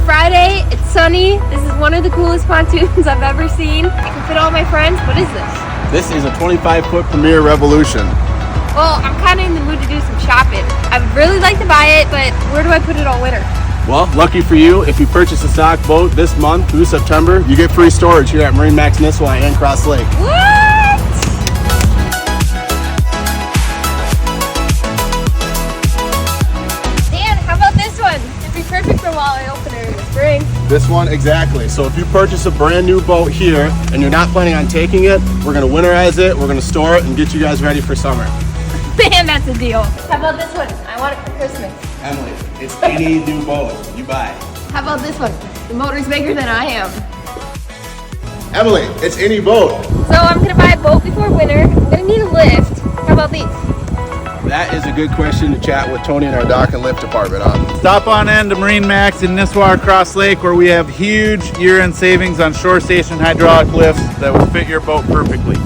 Friday, it's sunny. This is one of the coolest pontoons I've ever seen. I can fit all my friends. What is this? This is a 25-foot Premier Revolution. Well, I'm kind of in the mood to do some shopping. I would really like to buy it, but where do I put it all winter? Well, lucky for you, if you purchase a stock boat this month through September, you get free storage here at MarineMax Nisswa and Crosslake. What? Dan, how about this one? It'd be perfect for walleye opener in the spring. This one, exactly. So if you purchase a brand new boat here and you're not planning on taking it, we're gonna winterize it, we're gonna store it and get you guys ready for summer. Man, that's a deal. How about this one? I want it for Christmas. Emily, it's any new boat you buy. How about this one? The motor's bigger than I am. Emily, it's any boat. So I'm gonna buy a boat before winter. I'm gonna need a lift. How about these? That is a good question to chat with Tony in our dock and lift department on. Stop on in to MarineMax in Nisswa, Crosslake, where we have huge year-end savings on shore station hydraulic lifts that will fit your boat perfectly.